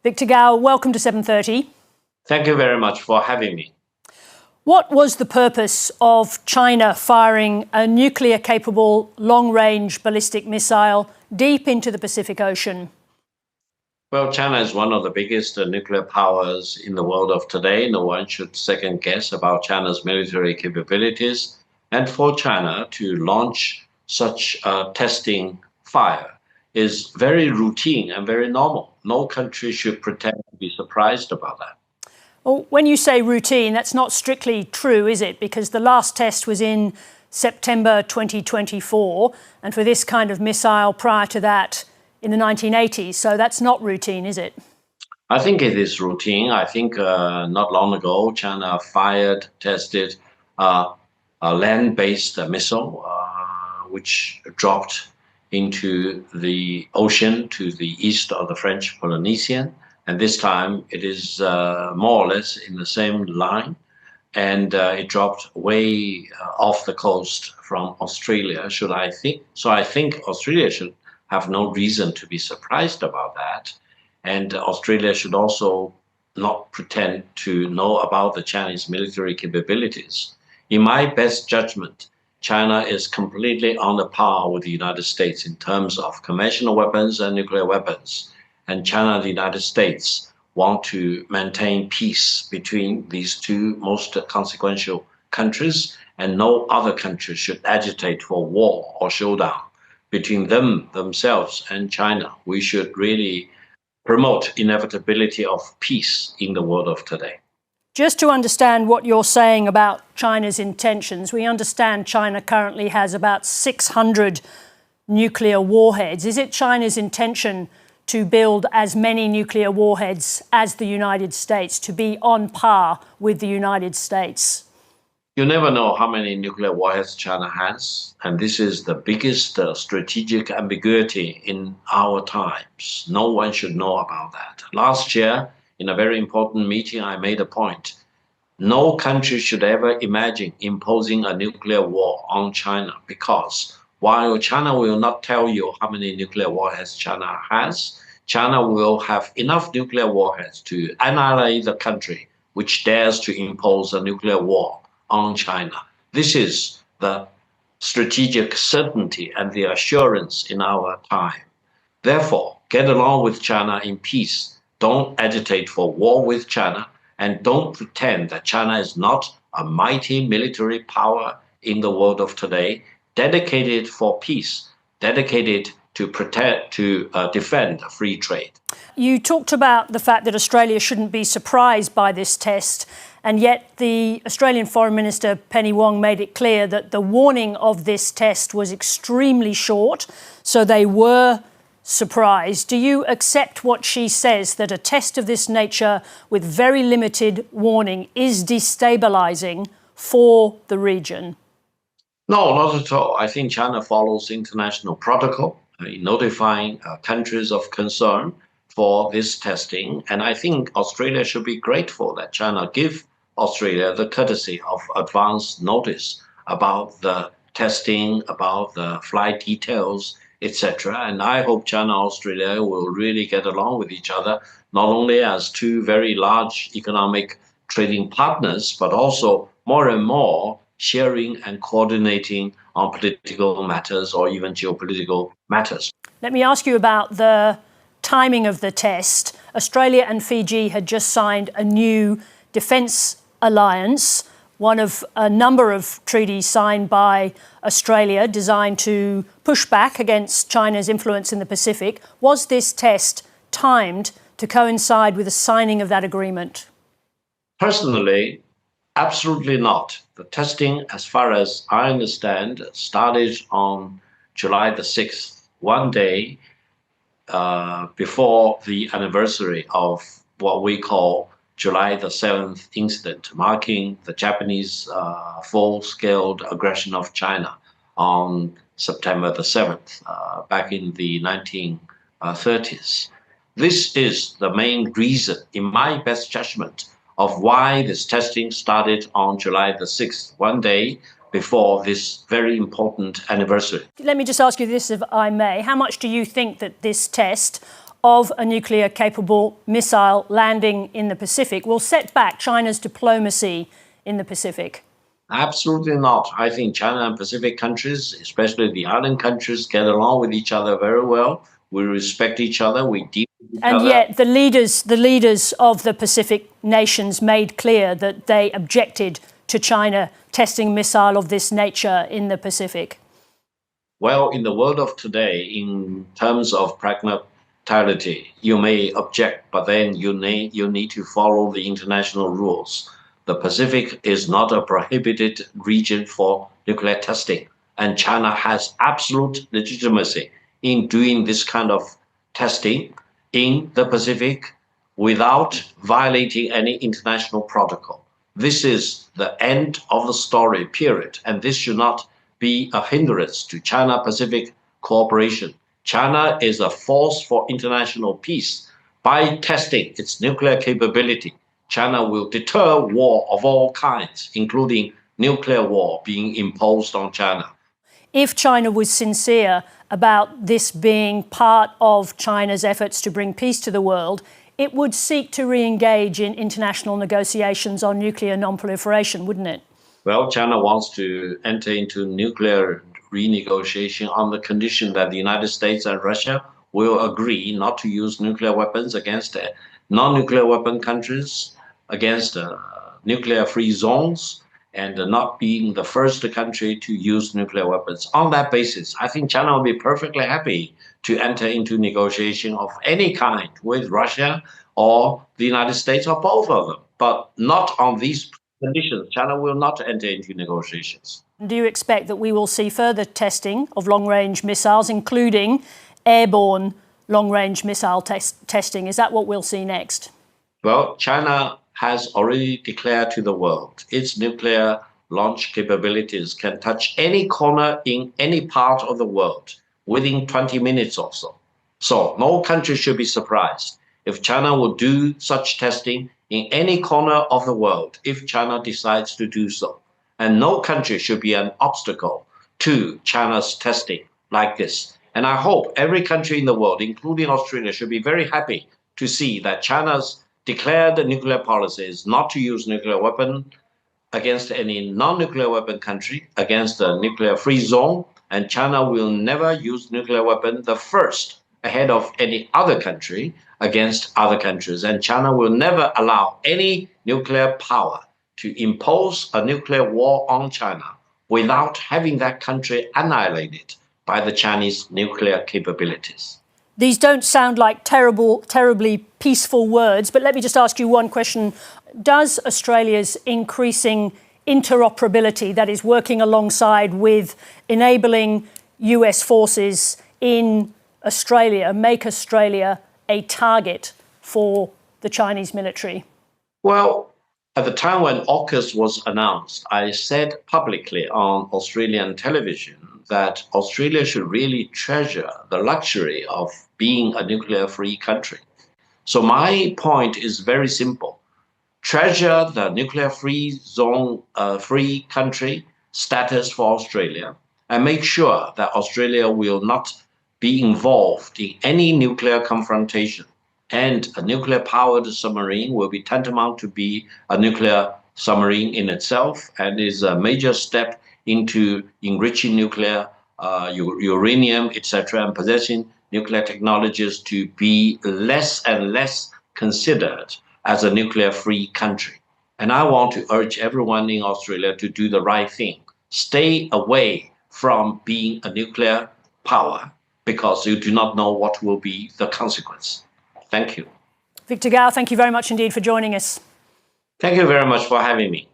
Victor Gao, welcome to 7:30. Thank you very much for having me. What was the purpose of China firing a nuclear-capable long-range ballistic missile deep into the Pacific Ocean? Well, China is one of the biggest nuclear powers in the world of today. No one should second guess about China's military capabilities. And for China to launch such a testing fire is very routine and very normal. No country should pretend to be surprised about that. Well, when you say routine, that's not strictly true, is it? Because the last test was in September 2024, and for this kind of missile prior to that in the 1980s. So that's not routine, is it? I think it is routine. I think not long ago, China tested a land-based missile, which dropped into the ocean to the east of the French Polynesian. And this time it is more or less in the same line. And it dropped way off the coast from Australia, So I think Australia should have no reason to be surprised about that. And Australia should also not pretend to know about the Chinese military capabilities. In my best judgment, China is completely on the par with the United States in terms of conventional weapons and nuclear weapons. And China and the United States want to maintain peace between these two most consequential countries, and no other country should agitate for war or showdown between themselves and China. We should really promote inevitability of peace in the world of today. Just to understand what you're saying about China's intentions, we understand China currently has about 600 nuclear warheads. Is it China's intention to build as many nuclear warheads as the United States, to be on par with the United States? You never know how many nuclear warheads China has, and this is the biggest strategic ambiguity in our times. No one should know about that. Last year, in a very important meeting, I made a point. No country should ever imagine imposing a nuclear war on China, because while China will not tell you how many nuclear warheads China has, China will have enough nuclear warheads to annihilate the country which dares to impose a nuclear war on China. This is the strategic certainty and the assurance in our time. Therefore, get along with China in peace. Don't agitate for war with China, and don't pretend that China is not a mighty military power in the world of today, dedicated for peace, dedicated to defend free trade. You talked about the fact that Australia shouldn't be surprised by this test, and yet the Australian Foreign Minister Penny Wong made it clear that the warning of this test was extremely short, so they were surprised. Do you accept what she says, that a test of this nature with very limited warning is destabilising for the region? No, not at all. I think China follows international protocol in notifying countries of concern for this testing. And I think Australia should be grateful that China give Australia the courtesy of advance notice about the testing, about the flight details, etc. And I hope China and Australia will really get along with each other, not only as two very large economic trading partners, but also more and more sharing and coordinating on political matters or even geopolitical matters. Let me ask you about the timing of the test. Australia and Fiji had just signed a new defence alliance, one of a number of treaties signed by Australia designed to push back against China's influence in the Pacific. Was this test timed to coincide with the signing of that agreement? Personally, absolutely not. The testing, as far as I understand, started on July the 6th, one day before the anniversary of what we call July the 7th incident, marking the Japanese full-scale aggression of China on September the 7th, back in the 1930s. This is the main reason, in my best judgment, of why this testing started on July the 6th, one day before this very important anniversary. Let me just ask you this, if I may. How much do you think that this test of a nuclear-capable missile landing in the Pacific will set back China's diplomacy in the Pacific? Absolutely not. I think China and Pacific countries, especially the island countries, get along with each other very well. We respect each other. We deal with each other. And yet the leaders of the Pacific nations made clear that they objected to China testing a missile of this nature in the Pacific. Well, in the world of today, in terms of practicality, you may object, but then you need to follow the international rules. The Pacific is not a prohibited region for nuclear testing, and China has absolute legitimacy in doing this kind of testing in the Pacific without violating any international protocol. This is the end of the story, period, and this should not be a hindrance to China-Pacific cooperation. China is a force for international peace. By testing its nuclear capability, China will deter war of all kinds, including nuclear war being imposed on China. If China was sincere about this being part of China's efforts to bring peace to the world, it would seek to re-engage in international negotiations on nuclear non-proliferation, wouldn't it? Well, China wants to enter into nuclear renegotiation on the condition that the United States and Russia will agree not to use nuclear weapons against non-nuclear weapon countries, against nuclear-free zones, and not being the first country to use nuclear weapons. On that basis, I think China will be perfectly happy to enter into negotiation of any kind with Russia or the United States or both of them, but not on these conditions. China will not enter into negotiations. Do you expect that we will see further testing of long-range missiles, including airborne long-range missile testing? Is that what we'll see next? Well, China has already declared to the world its nuclear launch capabilities can touch any corner in any part of the world within 20 minutes or so. So no country should be surprised if China will do such testing in any corner of the world if China decides to do so. And no country should be an obstacle to China's testing like this. And I hope every country in the world, including Australia, should be very happy to see that China's declared nuclear policy is not to use nuclear weapon against any non-nuclear weapon country, against a nuclear-free zone, and China will never use nuclear weapon the first ahead of any other country against other countries. And China will never allow any nuclear power to impose a nuclear war on China without having that country annihilated by the Chinese nuclear capabilities. These don't sound like terribly peaceful words, but let me just ask you one question. Does Australia's increasing interoperability, that is working alongside with enabling US forces in Australia, make Australia a target for the Chinese military? Well, at the time when AUKUS was announced, I said publicly on Australian television that Australia should really treasure the luxury of being a nuclear-free country. So my point is very simple. Treasure the nuclear-free zone, free country status for Australia, and make sure that Australia will not be involved in any nuclear confrontation. And a nuclear-powered submarine will be tantamount to be a nuclear submarine in itself, and is a major step into enriching nuclear uranium, etc., and possessing nuclear technologies to be less and less considered as a nuclear-free country. And I want to urge everyone in Australia to do the right thing. Stay away from being a nuclear power, because you do not know what will be the consequence. Thank you. Victor Gao, thank you very much indeed for joining us. Thank you very much for having me.